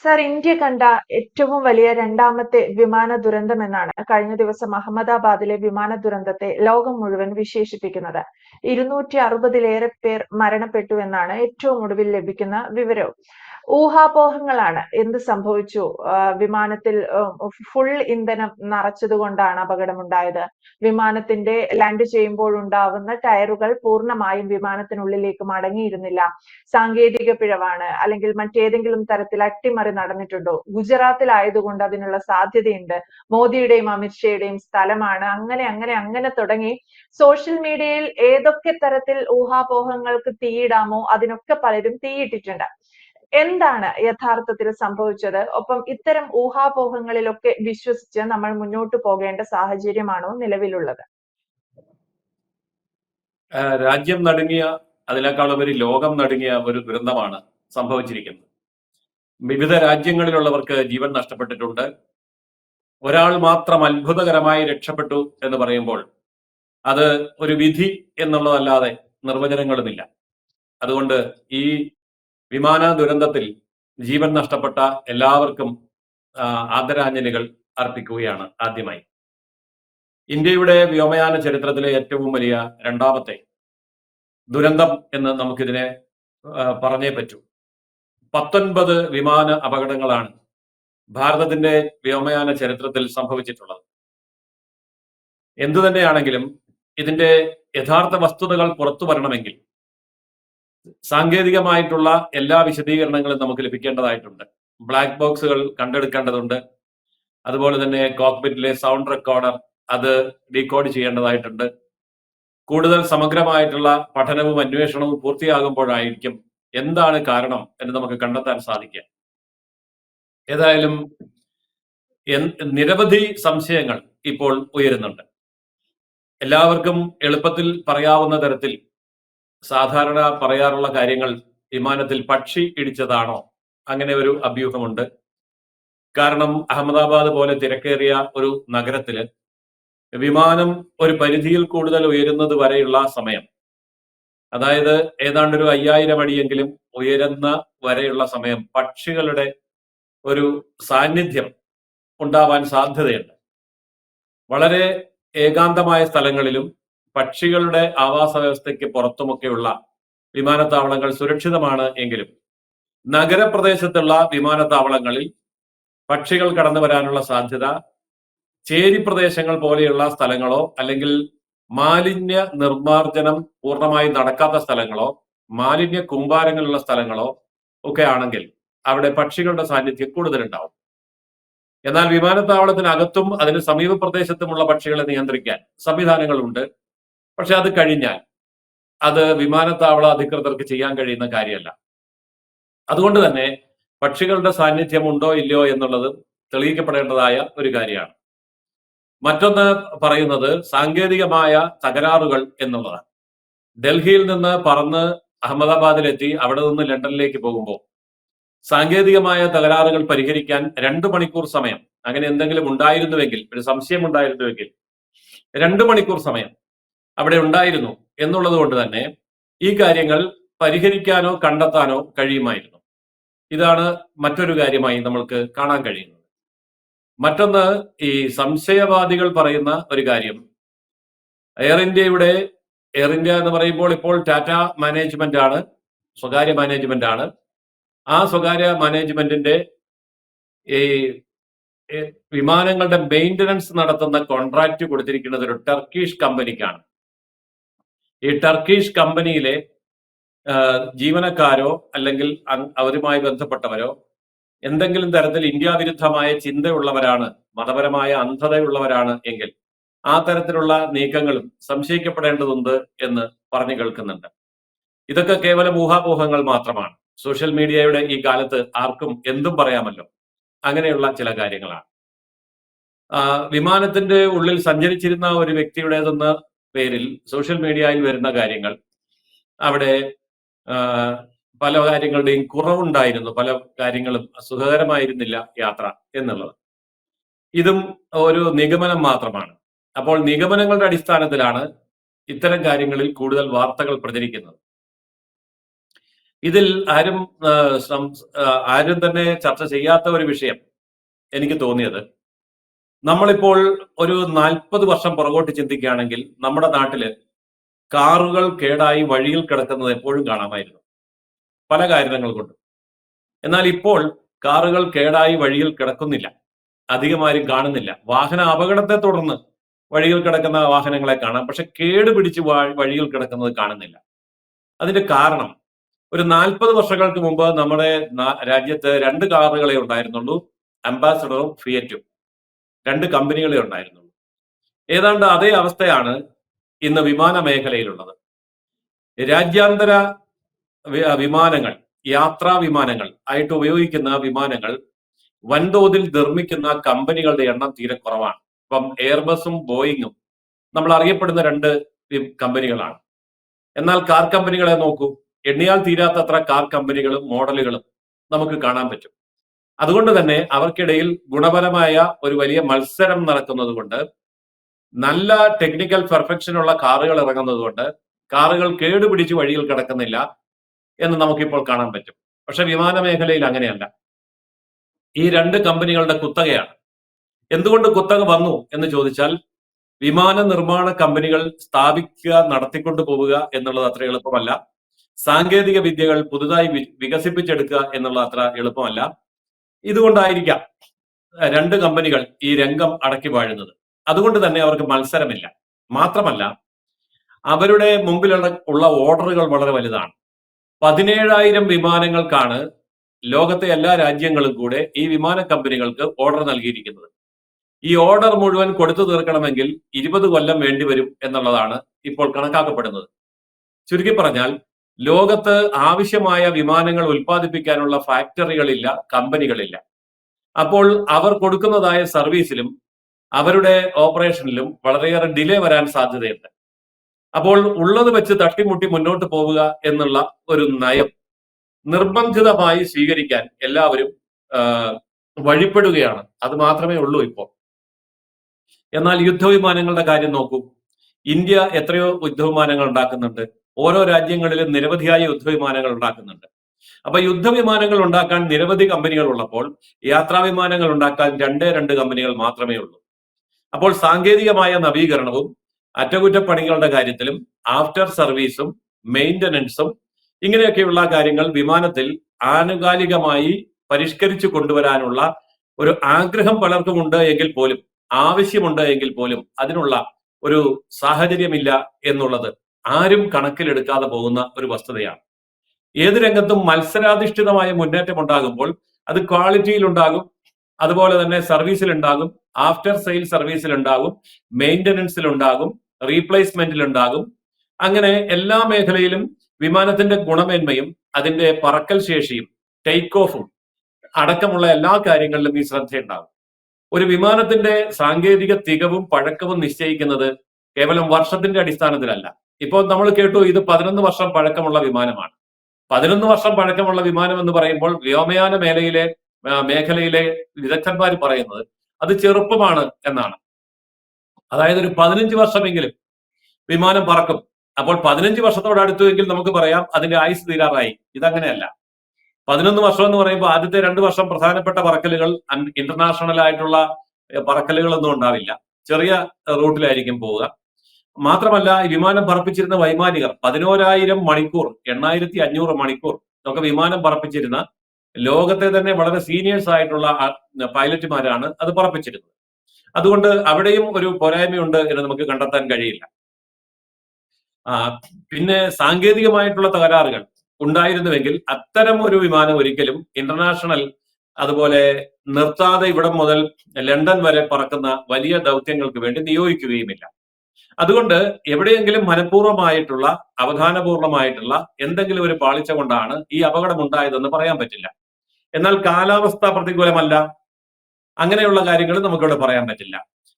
Sir, India കണ്ട ഏറ്റവും വലിയ രണ്ടാമത്തെ വിമാന ദുരന്തമെന്നാണ് കഴിഞ്ഞ ദിവസം അഹമ്മദാബാദിലെ വിമാന ദുരന്തത്തെ ലോകം മുഴുവൻ വിശേഷിപ്പിക്കുന്നത്. 260-ലേറെ പേർ മരണപ്പെട്ടുവെന്നാണ് ഏറ്റവും ഒടുവിൽ ലഭിക്കുന്ന വിവരവും. ഊഹാപോഹങ്ങളാണ്. എന്ത് സംഭവിച്ചു? വിമാനത്തിൽ ഫുൾ ഇന്ധനം നിറച്ചതുകൊണ്ടാണ് അപകടമുണ്ടായത്. വിമാനത്തിന്റെ ലാൻഡ് ചെയ്യുമ്പോൾ ഉണ്ടാവുന്ന ടയറുകൾ പൂർണ്ണമായും വിമാനത്തിനുള്ളിലേക്ക് മടങ്ങിയിരുന്നില്ല. സാങ്കേതിക പിഴവാണ്, അല്ലെങ്കിൽ മറ്റേതെങ്കിലും തരത്തിൽ അട്ടിമറി നടന്നിട്ടുണ്ടോ? ഗുജറാത്തിലായതുകൊണ്ട് അതിനുള്ള സാധ്യതയുണ്ട്. മോദിയുടെയും അമിത്ഷായുടെയും സ്ഥലമാണ്. അങ്ങനെ തുടങ്ങി സോഷ്യൽ മീഡിയയിൽ ഏതൊക്കെ തരത്തിൽ ഊഹാപോഹങ്ങൾക്ക് തീയിടാമോ അതിനൊക്കെ പലരും തീയിട്ടിട്ടുണ്ട്. എന്താണ് യഥാർത്ഥത്തിൽ സംഭവിച്ചത്? ഒപ്പം ഇത്തരം ഊഹാപോഹങ്ങളിലൊക്കെ വിശ്വസിച്ച് നമ്മൾ മുന്നോട്ട് പോകേണ്ട സാഹചര്യമാണോ നിലവിലുള്ളത്? രാജ്യം നടുങ്ങിയ, അതിനേക്കാളുപരി ലോകം നടുങ്ങിയ ഒരു ദുരന്തമാണ് സംഭവിച്ചിരിക്കുന്നത്. വിവിധ രാജ്യങ്ങളിലുള്ളവർക്ക് ജീവൻ നഷ്ടപ്പെട്ടിട്ടുണ്ട്. ഒരാൾ മാത്രം അത്ഭുതകരമായി രക്ഷപ്പെട്ടു എന്ന് പറയുമ്പോൾ അത് ഒരു വിധി എന്നുള്ളതല്ലാതെ നിർവചനങ്ങളുമില്ല. അതുകൊണ്ട് ഈ വിമാന ദുരന്തത്തിൽ ജീവൻ നഷ്ടപ്പെട്ട എല്ലാവർക്കും ആദരാഞ്ജലികൾ അർപ്പിക്കുകയാണ്. ആദ്യമായി, ഇന്ത്യയുടെ വ്യോമയാന ചരിത്രത്തിലെ ഏറ്റവും വലിയ രണ്ടാമത്തെ ദുരന്തം എന്ന് നമുക്കിതിനെ പറഞ്ഞേ പറ്റൂ. 19 വിമാന അപകടങ്ങളാണ് ഭാരതത്തിന്റെ വ്യോമയാന ചരിത്രത്തിൽ സംഭവിച്ചിട്ടുള്ളത്. എന്തു തന്നെയാണെങ്കിലും ഇതിന്റെ യഥാർത്ഥ വസ്തുതകൾ പുറത്തു വരണമെങ്കിൽ സാങ്കേതികമായിട്ടുള്ള എല്ലാ വിശദീകരണങ്ങളും നമുക്ക് ലഭിക്കേണ്ടതായിട്ടുണ്ട്. ബ്ലാക്ക് ബോക്സുകൾ കണ്ടെടുക്കേണ്ടതുണ്ട്. അതുപോലെ തന്നെ കോക്പിറ്റിലെ സൗണ്ട് റെക്കോർഡർ അത് ഡീകോഡ് ചെയ്യേണ്ടതായിട്ടുണ്ട്. കൂടുതൽ സമഗ്രമായിട്ടുള്ള പഠനവും അന്വേഷണവും പൂർത്തിയാകുമ്പോഴായിരിക്കും എന്താണ് കാരണം എന്ന് നമുക്ക് കണ്ടെത്താൻ സാധിക്കുക. ഏതായാലും നിരവധി സംശയങ്ങൾ ഇപ്പോൾ ഉയരുന്നുണ്ട്. എല്ലാവർക്കും എളുപ്പത്തിൽ പറയാവുന്ന തരത്തിൽ സാധാരണ പറയാറുള്ള കാര്യങ്ങൾ, വിമാനത്തിൽ പക്ഷി ഇടിച്ചതാണോ, അങ്ങനെ ഒരു അഭ്യൂഹമുണ്ട്. കാരണം അഹമ്മദാബാദ് പോലെ തിരക്കേറിയ ഒരു നഗരത്തില് വിമാനം ഒരു പരിധിയിൽ കൂടുതൽ ഉയരുന്നത് വരെയുള്ള സമയം, അതായത് ഏതാണ്ട് ഒരു 5000 അടിയെങ്കിലും ഉയരുന്ന വരെയുള്ള സമയം പക്ഷികളുടെ ഒരു സാന്നിധ്യം ഉണ്ടാവാൻ സാധ്യതയുണ്ട്. വളരെ ഏകാന്തമായ സ്ഥലങ്ങളിലും പക്ഷികളുടെ ആവാസ വ്യവസ്ഥയ്ക്ക് പുറത്തുമൊക്കെയുള്ള വിമാനത്താവളങ്ങൾ സുരക്ഷിതമാണ് എങ്കിലും നഗരപ്രദേശത്തുള്ള വിമാനത്താവളങ്ങളിൽ പക്ഷികൾ കടന്നു വരാനുള്ള സാധ്യത ചേരി പ്രദേശങ്ങൾ പോലെയുള്ള സ്ഥലങ്ങളോ അല്ലെങ്കിൽ മാലിന്യ നിർമ്മാർജ്ജനം പൂർണ്ണമായി നടക്കാത്ത സ്ഥലങ്ങളോ മാലിന്യ കൂമ്പാരങ്ങളുള്ള സ്ഥലങ്ങളോ ഒക്കെ ആണെങ്കിൽ അവിടെ പക്ഷികളുടെ സാന്നിധ്യം കൂടുതലുണ്ടാവും. എന്നാൽ വിമാനത്താവളത്തിനകത്തും അതിന് സമീപ പ്രദേശത്തുമുള്ള പക്ഷികളെ നിയന്ത്രിക്കാൻ സംവിധാനങ്ങളുണ്ട്. പക്ഷെ അത് കഴിഞ്ഞാൽ അത് വിമാനത്താവള അധികൃതർക്ക് ചെയ്യാൻ കഴിയുന്ന കാര്യമല്ല. അതുകൊണ്ട് തന്നെ പക്ഷികളുടെ സാന്നിധ്യം ഉണ്ടോ ഇല്ലയോ എന്നുള്ളത് തെളിയിക്കപ്പെടേണ്ടതായ ഒരു കാര്യമാണ്. മറ്റൊന്ന് പറയുന്നത് സാങ്കേതികമായ തകരാറുകൾ എന്നുള്ളതാണ്. ഡൽഹിയിൽ നിന്ന് പറന്ന് അഹമ്മദാബാദിലെത്തി അവിടെ നിന്ന് ലണ്ടനിലേക്ക് പോകുമ്പോൾ സാങ്കേതികമായ തകരാറുകൾ പരിഹരിക്കാൻ 2 മണിക്കൂർ സമയം, അങ്ങനെ എന്തെങ്കിലും ഉണ്ടായിരുന്നുവെങ്കിൽ, ഒരു സംശയം ഉണ്ടായിരുന്നുവെങ്കിൽ 2 മണിക്കൂർ സമയം അവിടെ ഉണ്ടായിരുന്നു എന്നുള്ളത് കൊണ്ട് തന്നെ ഈ കാര്യങ്ങൾ പരിഹരിക്കാനോ കണ്ടെത്താനോ കഴിയുമായിരുന്നു. ഇതാണ് മറ്റൊരു കാര്യമായി നമ്മൾക്ക് കാണാൻ കഴിയുന്നത്. മറ്റൊന്ന്, ഈ സംശയവാദികൾ പറയുന്ന ഒരു കാര്യം, എയർ ഇന്ത്യ എന്ന് പറയുമ്പോൾ ഇപ്പോൾ ടാറ്റ മാനേജ്മെന്റ് ആണ്, സ്വകാര്യ മാനേജ്മെന്റ് ആണ്. ആ സ്വകാര്യ മാനേജ്മെന്റിന്റെ ഈ വിമാനങ്ങളുടെ മെയിൻ്റനൻസ് നടത്തുന്ന കോൺട്രാക്ട് കൊടുത്തിരിക്കുന്നത് ഒരു ടർക്കിഷ് കമ്പനിക്കാണ്. ഈ ടർക്കിഷ് കമ്പനിയിലെ ജീവനക്കാരോ അല്ലെങ്കിൽ അവരുമായി ബന്ധപ്പെട്ടവരോ എന്തെങ്കിലും തരത്തിൽ ഇന്ത്യ വിരുദ്ധമായ ചിന്തയുള്ളവരാണ്, മതപരമായ അന്ധതയുള്ളവരാണ് എങ്കിൽ ആ തരത്തിലുള്ള നീക്കങ്ങളും സംശയിക്കപ്പെടേണ്ടതുണ്ട് എന്ന് പറഞ്ഞു കേൾക്കുന്നുണ്ട്. ഇതൊക്കെ കേവലം ഊഹാപോഹങ്ങൾ മാത്രമാണ്. സോഷ്യൽ മീഡിയയുടെ ഈ കാലത്ത് ആർക്കും എന്തും പറയാമല്ലോ. അങ്ങനെയുള്ള ചില കാര്യങ്ങളാണ്. വിമാനത്തിന്റെ ഉള്ളിൽ സഞ്ചരിച്ചിരുന്ന ഒരു വ്യക്തിയുടേതെന്ന പേരിൽ സോഷ്യൽ മീഡിയയിൽ വരുന്ന കാര്യങ്ങൾ, അവിടെ പല കാര്യങ്ങളുടെയും കുറവുണ്ടായിരുന്നു, പല കാര്യങ്ങളും സുഖകരമായിരുന്നില്ല യാത്ര എന്നുള്ളത്. ഇതും ഒരു നിഗമനം മാത്രമാണ്. അപ്പോൾ നിഗമനങ്ങളുടെ അടിസ്ഥാനത്തിലാണ് ഇത്തരം കാര്യങ്ങളിൽ കൂടുതൽ വാർത്തകൾ പ്രചരിക്കുന്നത്. ഇതിൽ ആരും ആരും തന്നെ ചർച്ച ചെയ്യാത്ത ഒരു വിഷയം എനിക്ക് തോന്നിയത്, നമ്മളിപ്പോൾ ഒരു 40 വർഷം പുറകോട്ട് ചിന്തിക്കുകയാണെങ്കിൽ നമ്മുടെ നാട്ടില് കാറുകൾ കേടായി വഴിയിൽ കിടക്കുന്നത് എപ്പോഴും കാണാമായിരുന്നു, പല കാരണങ്ങൾ കൊണ്ടും. എന്നാൽ ഇപ്പോൾ കാറുകൾ കേടായി വഴിയിൽ കിടക്കുന്നില്ല, അധികമാരും കാണുന്നില്ല. വാഹന അപകടത്തെ തുടർന്ന് വഴിയിൽ കിടക്കുന്ന വാഹനങ്ങളെ കാണാം, പക്ഷെ കേടുപിടിച്ച് വഴിയിൽ കിടക്കുന്നത് കാണുന്നില്ല. അതിന്റെ കാരണം, ഒരു 40 വർഷങ്ങൾക്ക് മുമ്പ് നമ്മുടെ രാജ്യത്ത് 2 കാറുകളെ ഉണ്ടായിരുന്നുള്ളൂ, അംബാസഡറും ഫിയറ്റും. 2 കമ്പനികളെ ഉണ്ടായിരുന്നുള്ളൂ. ഏതാണ്ട് അതേ അവസ്ഥയാണ് ഇന്ന് വിമാന മേഖലയിലുള്ളത്. രാജ്യാന്തര വിമാനങ്ങൾ, യാത്രാ വിമാനങ്ങൾ ആയിട്ട് ഉപയോഗിക്കുന്ന വിമാനങ്ങൾ വൻതോതിൽ നിർമ്മിക്കുന്ന കമ്പനികളുടെ എണ്ണം തീരെ കുറവാണ്. ഇപ്പം എയർബസും ബോയിങ്ങും നമ്മൾ അറിയപ്പെടുന്ന 2 കമ്പനികളാണ്. എന്നാൽ കാർ കമ്പനികളെ നോക്കൂ, എണ്ണിയാൽ തീരാത്തത്ര കാർ കമ്പനികളും മോഡലുകളും നമുക്ക് കാണാൻ പറ്റും. അതുകൊണ്ട് തന്നെ അവർക്കിടയിൽ ഗുണപരമായ ഒരു വലിയ മത്സരം നടക്കുന്നത് കൊണ്ട്, നല്ല ടെക്നിക്കൽ പെർഫെക്ഷൻ ഉള്ള കാറുകൾ ഇറങ്ങുന്നത് കൊണ്ട് കാറുകൾ കേടുപിടിച്ച് വഴിയിൽ കിടക്കുന്നില്ല എന്ന് നമുക്കിപ്പോൾ കാണാൻ പറ്റും. പക്ഷെ വിമാന മേഖലയിൽ അങ്ങനെയല്ല. ഈ 2 കമ്പനികളുടെ കുത്തകയാണ്. എന്തുകൊണ്ട് കുത്തക വന്നു എന്ന് ചോദിച്ചാൽ, വിമാന നിർമ്മാണ കമ്പനികൾ സ്ഥാപിക്കുക, നടത്തിക്കൊണ്ടു പോവുക എന്നുള്ളത് അത്ര എളുപ്പമല്ല. സാങ്കേതിക വിദ്യകൾ പുതുതായി വികസിപ്പിച്ചെടുക്കുക എന്നുള്ളത് അത്ര എളുപ്പമല്ല. ഇതുകൊണ്ടായിരിക്കാം 2 കമ്പനികൾ ഈ രംഗം അടക്കി വാഴുന്നത്. അതുകൊണ്ട് തന്നെ അവർക്ക് മത്സരമില്ല. മാത്രമല്ല, അവരുടെ മുമ്പിലുള്ള ഓർഡറുകൾ വളരെ വലുതാണ്. 17,000 വിമാനങ്ങൾക്കാണ് ലോകത്തെ എല്ലാ രാജ്യങ്ങളും കൂടെ ഈ വിമാന കമ്പനികൾക്ക് ഓർഡർ നൽകിയിരിക്കുന്നത്. ഈ ഓർഡർ മുഴുവൻ കൊടുത്തു തീർക്കണമെങ്കിൽ 20 കൊല്ലം വേണ്ടിവരും എന്നുള്ളതാണ് ഇപ്പോൾ കണക്കാക്കപ്പെടുന്നത്. ചുരുക്കി പറഞ്ഞാൽ, ലോകത്ത് ആവശ്യമായ വിമാനങ്ങൾ ഉൽപ്പാദിപ്പിക്കാനുള്ള ഫാക്ടറികളില്ല, കമ്പനികളില്ല. അപ്പോൾ അവർ കൊടുക്കുന്നതായ സർവീസിലും അവരുടെ ഓപ്പറേഷനിലും വളരെയേറെ ഡിലേ വരാൻ സാധ്യതയുണ്ട്. അപ്പോൾ ഉള്ളത് വെച്ച് തട്ടിമുട്ടി മുന്നോട്ട് പോവുക എന്നുള്ള ഒരു നയം നിർബന്ധിതമായി സ്വീകരിക്കാൻ എല്ലാവരും വഴിപ്പെടുകയാണ്. അത് മാത്രമേ ഉള്ളൂ ഇപ്പോൾ. എന്നാൽ യുദ്ധവിമാനങ്ങളുടെ കാര്യം നോക്കൂ. ഇന്ത്യ എത്രയോ യുദ്ധവിമാനങ്ങൾ ഉണ്ടാക്കുന്നുണ്ട്. ഓരോ രാജ്യങ്ങളിലും നിരവധിയായ യുദ്ധവിമാനങ്ങൾ ഉണ്ടാക്കുന്നുണ്ട്. അപ്പൊ യുദ്ധവിമാനങ്ങൾ ഉണ്ടാക്കാൻ നിരവധി കമ്പനികൾ ഉള്ളപ്പോൾ യാത്രാ വിമാനങ്ങൾ ഉണ്ടാക്കാൻ 2 കമ്പനികൾ മാത്രമേ ഉള്ളൂ. അപ്പോൾ സാങ്കേതികമായ നവീകരണവും അറ്റകുറ്റപ്പണികളുടെ കാര്യത്തിലും ആഫ്റ്റർ സർവീസും മെയിന്റനൻസും ഇങ്ങനെയൊക്കെയുള്ള കാര്യങ്ങൾ വിമാനത്തിൽ ആനുകാലികമായി പരിഷ്കരിച്ചു കൊണ്ടുവരാനുള്ള ഒരു ആഗ്രഹം പലർക്കും ഉണ്ട് എങ്കിൽ പോലും, ആവശ്യമുണ്ട് എങ്കിൽ പോലും അതിനുള്ള ഒരു സാഹചര്യമില്ല എന്നുള്ളത് ആരും കണക്കിലെടുക്കാതെ പോകുന്ന ഒരു വസ്തുതയാണ്. ഏത് രംഗത്തും മത്സരാധിഷ്ഠിതമായ മുന്നേറ്റം ഉണ്ടാകുമ്പോൾ അത് ക്വാളിറ്റിയിൽ ഉണ്ടാകും, അതുപോലെ തന്നെ സർവീസിൽ ഉണ്ടാകും, ആഫ്റ്റർ സെയിൽ സർവീസിൽ ഉണ്ടാകും, മെയിന്റനൻസിൽ ഉണ്ടാകും, റീപ്ലേസ്മെന്റിൽ ഉണ്ടാകും. അങ്ങനെ എല്ലാ മേഖലയിലും വിമാനത്തിന്റെ ഗുണമേന്മയും അതിന്റെ പറക്കൽ ശേഷിയും ടേക്ക് ഓഫും അടക്കമുള്ള എല്ലാ കാര്യങ്ങളിലും ഈ ശ്രദ്ധയുണ്ടാകും. ഒരു വിമാനത്തിന്റെ സാങ്കേതിക തികവും പഴക്കവും നിശ്ചയിക്കുന്നത് കേവലം വർഷത്തിന്റെ അടിസ്ഥാനത്തിലല്ല. ഇപ്പോൾ നമ്മൾ കേട്ടു, ഇത് 11 വർഷം പഴക്കമുള്ള വിമാനമാണ്. 11 വർഷം പഴക്കമുള്ള വിമാനം എന്ന് പറയുമ്പോൾ വ്യോമയാന മേഖലയിലെ വിദഗ്ധന്മാർ പറയുന്നത് അത് ചെറുപ്പമാണ് എന്നാണ്. അതായത് ഒരു 15 വർഷമെങ്കിലും വിമാനം പറക്കും. അപ്പോൾ 15 വർഷത്തോട് അടുത്തുവെങ്കിൽ നമുക്ക് പറയാം അതിന്റെ ആയുസ് തീരാറായി. ഇതങ്ങനെയല്ല. 11 വർഷം എന്ന് പറയുമ്പോൾ ആദ്യത്തെ 2 വർഷം പ്രധാനപ്പെട്ട പറക്കലുകൾ, ഇന്റർനാഷണൽ ആയിട്ടുള്ള പറക്കലുകളൊന്നും ഉണ്ടാവില്ല. ചെറിയ റൂട്ടിലായിരിക്കും പോവുക. മാത്രമല്ല, ഈ വിമാനം പറപ്പിച്ചിരുന്ന വൈമാനികർ 11,000 മണിക്കൂർ, 8,500 മണിക്കൂർ ഒക്കെ വിമാനം പറപ്പിച്ചിരുന്ന ലോകത്തെ തന്നെ വളരെ സീനിയേഴ്സ് ആയിട്ടുള്ള പൈലറ്റുമാരാണ് അത് പറപ്പിച്ചിരുന്നത്. അതുകൊണ്ട് അവിടെയും ഒരു പോരായ്മയുണ്ട് എന്ന് നമുക്ക് കണ്ടെത്താൻ കഴിയില്ല. പിന്നെ സാങ്കേതികമായിട്ടുള്ള തകരാറുകൾ ഉണ്ടായിരുന്നുവെങ്കിൽ അത്തരം ഒരു വിമാനം ഒരിക്കലും ഇന്റർനാഷണൽ, അതുപോലെ നിർത്താതെ ഇവിടം മുതൽ ലണ്ടൻ വരെ പറക്കുന്ന വലിയ ദൗത്യങ്ങൾക്ക് വേണ്ടി നിയോഗിക്കുകയുമില്ല. അതുകൊണ്ട് എവിടെയെങ്കിലും മനഃപൂർവ്വമായിട്ടുള്ള, അവധാനപൂർണമായിട്ടുള്ള എന്തെങ്കിലും ഒരു പാളിച്ച കൊണ്ടാണ് ഈ അപകടം ഉണ്ടായതെന്ന് പറയാൻ പറ്റില്ല. എന്നാൽ കാലാവസ്ഥ പ്രതികൂലമല്ല, അങ്ങനെയുള്ള കാര്യങ്ങൾ നമുക്കിവിടെ പറയാൻ പറ്റില്ല.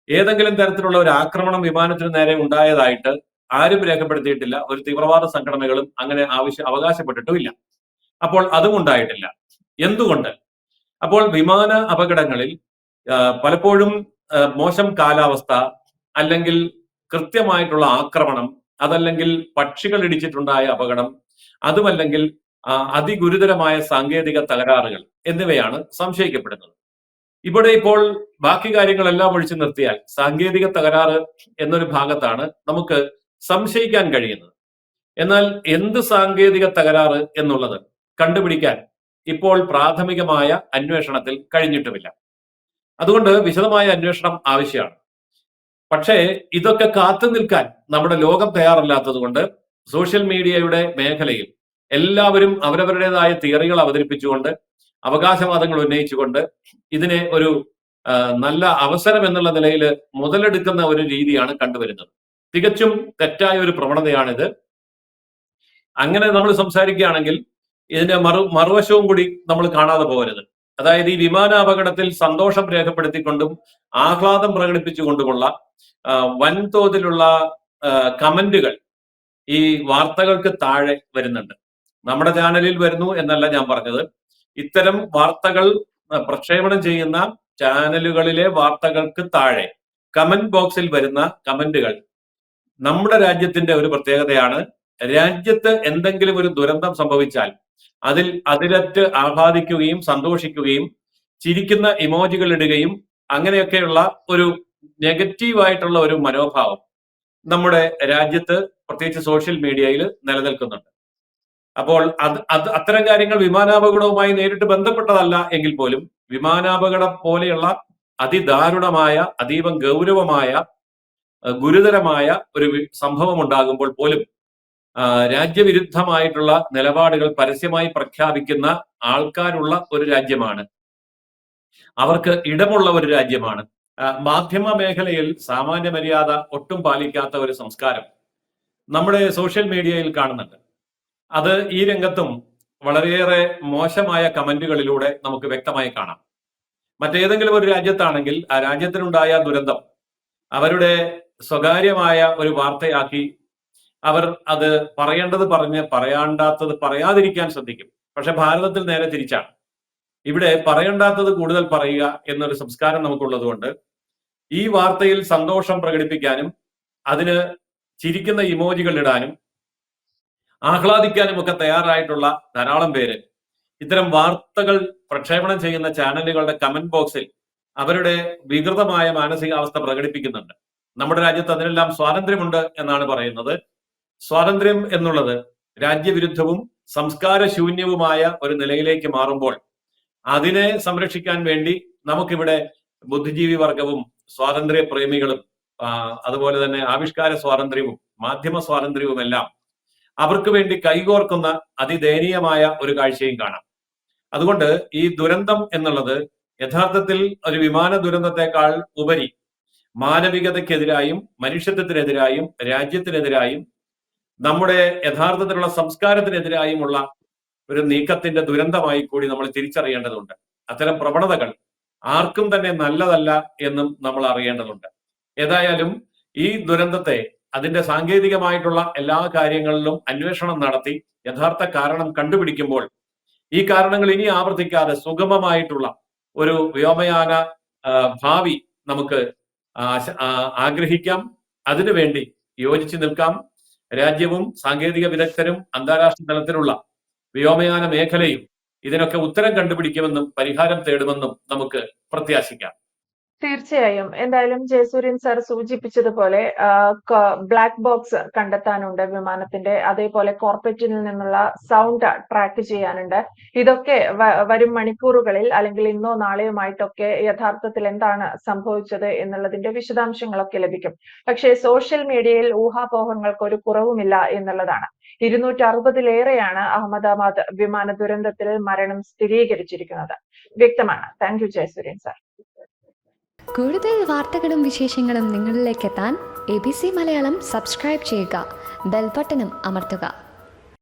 ഏതെങ്കിലും തരത്തിലുള്ള ഒരു ആക്രമണം വിമാനത്തിന് നേരെ ഉണ്ടായതായിട്ട് ആരും രേഖപ്പെടുത്തിയിട്ടില്ല. ഒരു തീവ്രവാദ സംഘടനകളും അങ്ങനെ അവകാശപ്പെട്ടിട്ടുമില്ല. അപ്പോൾ അതും ഉണ്ടായിട്ടില്ല. എന്തുകൊണ്ട്? അപ്പോൾ വിമാന അപകടങ്ങളിൽ പലപ്പോഴും മോശം കാലാവസ്ഥ, അല്ലെങ്കിൽ കൃത്യമായിട്ടുള്ള ആക്രമണം, അതല്ലെങ്കിൽ പക്ഷികൾ ഇടിച്ചിട്ടുണ്ടായ അപകടം, അതുമല്ലെങ്കിൽ അതിഗുരുതരമായ സാങ്കേതിക തകരാറുകൾ എന്നിവയാണ് സംശയിക്കപ്പെടുന്നത്. ഇവിടെ ഇപ്പോൾ ബാക്കി കാര്യങ്ങളെല്ലാം ഒഴിച്ചു നിർത്തിയാൽ സാങ്കേതിക തകരാറ് എന്നൊരു ഭാഗത്താണ് നമുക്ക് സംശയിക്കാൻ കഴിയുന്നത്. എന്നാൽ എന്ത് സാങ്കേതിക തകരാറ് എന്നുള്ളത് കണ്ടുപിടിക്കാൻ ഇപ്പോൾ പ്രാഥമികമായ അന്വേഷണത്തിൽ കഴിഞ്ഞിട്ടുമില്ല. അതുകൊണ്ട് വിശദമായ അന്വേഷണം ആവശ്യമാണ്. പക്ഷേ ഇതൊക്കെ കാത്തു നിൽക്കാൻ നമ്മുടെ ലോകം തയ്യാറല്ലാത്തത് കൊണ്ട് സോഷ്യൽ മീഡിയയുടെ മേഖലയിൽ എല്ലാവരും അവരവരുടേതായ തിയറികൾ അവതരിപ്പിച്ചുകൊണ്ട് അവകാശവാദങ്ങൾ ഉന്നയിച്ചുകൊണ്ട് ഇതിനെ ഒരു നല്ല അവസരം എന്നുള്ള നിലയിൽ മുതലെടുക്കുന്ന ഒരു രീതിയാണ് കണ്ടുവരുന്നത്. തികച്ചും തെറ്റായ ഒരു പ്രവണതയാണിത്. അങ്ങനെ നമ്മൾ സംസാരിക്കുകയാണെങ്കിൽ ഇതിന്റെ മറുവശവും കൂടി നമ്മൾ കാണാതെ പോകരുത്. അതായത് ഈ വിമാനാപകടത്തിൽ സന്തോഷം രേഖപ്പെടുത്തിക്കൊണ്ടും ആഹ്ലാദം പ്രകടിപ്പിച്ചുകൊണ്ടുമുള്ള വൻതോതിലുള്ള കമന്റുകൾ ഈ വാർത്തകൾക്ക് താഴെ വരുന്നുണ്ട്. നമ്മുടെ ചാനലിൽ വരുന്നു എന്നല്ല ഞാൻ പറഞ്ഞത്. ഇത്തരം വാർത്തകൾ പ്രക്ഷേപണം ചെയ്യുന്ന ചാനലുകളിലെ വാർത്തകൾക്ക് താഴെ കമന്റ് ബോക്സിൽ വരുന്ന കമന്റുകൾ നമ്മുടെ രാജ്യത്തിന്റെ ഒരു പ്രത്യേകതയാണ്. രാജ്യത്ത് എന്തെങ്കിലും ഒരു ദുരന്തം സംഭവിച്ചാൽ അതിൽ അതിരറ്റ് ആഹ്ലാദിക്കുകയും സന്തോഷിക്കുകയും ചിരിക്കുന്ന ഇമോജികൾ ഇടുകയും അങ്ങനെയൊക്കെയുള്ള ഒരു നെഗറ്റീവായിട്ടുള്ള ഒരു മനോഭാവം നമ്മുടെ രാജ്യത്ത് പ്രത്യേകിച്ച് സോഷ്യൽ മീഡിയയിൽ നിലനിൽക്കുന്നുണ്ട്. അപ്പോൾ അത്തരം കാര്യങ്ങൾ വിമാനാപകടവുമായി നേരിട്ട് ബന്ധപ്പെട്ടതല്ല എങ്കിൽ പോലും വിമാനാപകടം പോലെയുള്ള അതിദാരുണമായ അതീവ ഗൗരവമായ ഗുരുതരമായ ഒരു സംഭവം ഉണ്ടാകുമ്പോൾ പോലും രാജ്യവിരുദ്ധമായിട്ടുള്ള നിലപാടുകൾ പരസ്യമായി പ്രഖ്യാപിക്കുന്ന ആൾക്കാരുള്ള ഒരു രാജ്യമാണ്. അവർക്ക് ഇടമുള്ള ഒരു രാജ്യമാണ്. മാധ്യമ മേഖലയിൽ സാമാന്യ മര്യാദ ഒട്ടും പാലിക്കാത്ത ഒരു സംസ്കാരം നമ്മുടെ സോഷ്യൽ മീഡിയയിൽ കാണുന്നുണ്ട്. അത് ഈ രംഗത്തും വളരെയേറെ മോശമായ കമന്റുകളിലൂടെ നമുക്ക് വ്യക്തമായി കാണാം. മറ്റേതെങ്കിലും ഒരു രാജ്യത്താണെങ്കിൽ ആ രാജ്യത്തിനുണ്ടായ ദുരന്തം അവരുടെ സ്വകാര്യമായ ഒരു വാർത്തയാക്കി അവർ അത് പറയേണ്ടത് പറഞ്ഞ് പറയാണ്ടാത്തത് പറയാതിരിക്കാൻ ശ്രദ്ധിക്കും. പക്ഷെ ഭാരതത്തിൽ നേരെ തിരിച്ചാണ്. ഇവിടെ പറയേണ്ടാത്തത് കൂടുതൽ പറയുക എന്നൊരു സംസ്കാരം നമുക്കുള്ളത് കൊണ്ട് ഈ വാർത്തയിൽ സന്തോഷം പ്രകടിപ്പിക്കാനും അതിന് ചിരിക്കുന്ന ഇമോജികൾ ഇടാനും ആഹ്ലാദിക്കാനും ഒക്കെ തയ്യാറായിട്ടുള്ള ധാരാളം പേര് ഇത്തരം വാർത്തകൾ പ്രക്ഷേപണം ചെയ്യുന്ന ചാനലുകളുടെ കമന്റ് ബോക്സിൽ അവരുടെ വികൃതമായ മാനസികാവസ്ഥ പ്രകടിപ്പിക്കുന്നുണ്ട്. നമ്മുടെ രാജ്യത്ത് അതിനെല്ലാം സ്വാതന്ത്ര്യമുണ്ട് എന്നാണ് പറയുന്നത്. സ്വാതന്ത്ര്യം എന്നുള്ളത് രാജ്യവിരുദ്ധവും സംസ്കാരശൂന്യവുമായ ഒരു നിലയിലേക്ക് മാറുമ്പോൾ അതിനെ സംരക്ഷിക്കാൻ വേണ്ടി നമുക്കിവിടെ ബുദ്ധിജീവി വർഗവും സ്വാതന്ത്ര്യ പ്രേമികളും അതുപോലെ തന്നെ ആവിഷ്കാര സ്വാതന്ത്ര്യവും മാധ്യമ സ്വാതന്ത്ര്യവും എല്ലാം അവർക്ക് വേണ്ടി കൈകോർക്കുന്ന അതിദയനീയമായ ഒരു കാഴ്ചയും കാണാം. അതുകൊണ്ട് ഈ ദുരന്തം എന്നുള്ളത് യഥാർത്ഥത്തിൽ ഒരു വിമാന ദുരന്തത്തെക്കാൾ ഉപരി മാനവികതയ്ക്കെതിരായും മനുഷ്യത്വത്തിനെതിരായും രാജ്യത്തിനെതിരായും നമ്മുടെ യഥാർത്ഥത്തിലുള്ള സംസ്കാരത്തിനെതിരായുമുള്ള ഒരു നീക്കത്തിന്റെ ദുരന്തമായി കൂടി നമ്മൾ തിരിച്ചറിയേണ്ടതുണ്ട്. അത്തരം പ്രവണതകൾ ആർക്കും തന്നെ നല്ലതല്ല എന്നും നമ്മൾ അറിയേണ്ടതുണ്ട്. ഏതായാലും ഈ ദുരന്തത്തെ അതിന്റെ സാങ്കേതികമായിട്ടുള്ള എല്ലാ കാര്യങ്ങളിലും അന്വേഷണം നടത്തി യഥാർത്ഥ കാരണം കണ്ടുപിടിക്കുമ്പോൾ ഈ കാരണങ്ങൾ ഇനി ആവർത്തിക്കാതെ സുഗമമായിട്ടുള്ള ഒരു വ്യോമയാന ഭാവി നമുക്ക് ആഗ്രഹിക്കാം. അതിനുവേണ്ടി യോജിച്ചു നിൽക്കാം. രാജ്യവും സാങ്കേതിക വിദഗ്ധരും അന്താരാഷ്ട്ര തലത്തിലുള്ള വ്യോമയാന മേഖലയും ഇതിനൊക്കെ ഉത്തരം കണ്ടുപിടിക്കുമെന്നും പരിഹാരം തേടുമെന്നും നമുക്ക് പ്രത്യാശിക്കാം. തീർച്ചയായും. എന്തായാലും ജയസൂര്യൻ സാർ സൂചിപ്പിച്ചതുപോലെ ബ്ലാക്ക് ബോക്സ് കണ്ടെത്താനുണ്ട് വിമാനത്തിന്റെ. അതേപോലെ കോർപ്പറ്റിൽ നിന്നുള്ള സൗണ്ട് ട്രാക്ക് ചെയ്യാനുണ്ട്. ഇതൊക്കെ വരും മണിക്കൂറുകളിൽ അല്ലെങ്കിൽ ഇന്നോ നാളെയുമായിട്ടൊക്കെ യഥാർത്ഥത്തിൽ എന്താണ് സംഭവിച്ചത് എന്നുള്ളതിന്റെ വിശദാംശങ്ങളൊക്കെ ലഭിക്കും. പക്ഷേ സോഷ്യൽ മീഡിയയിൽ ഊഹാപോഹങ്ങൾക്ക് ഒരു കുറവുമില്ല എന്നുള്ളതാണ്. 260-ലേറെയാണ് അഹമ്മദാബാദ് വിമാന ദുരന്തത്തിൽ മരണം സ്ഥിരീകരിച്ചിരിക്കുന്നത്. വ്യക്തമാണ്. Thank you Jayasuryan sir. കൂടുതൽ വാർത്തകളും വിശേഷങ്ങളും നിങ്ങളിലേക്ക് എത്താൻ ABC മലയാളം സബ്സ്ക്രൈബ് ചെയ്യുക, ബെൽ ബട്ടണും അമർത്തുക.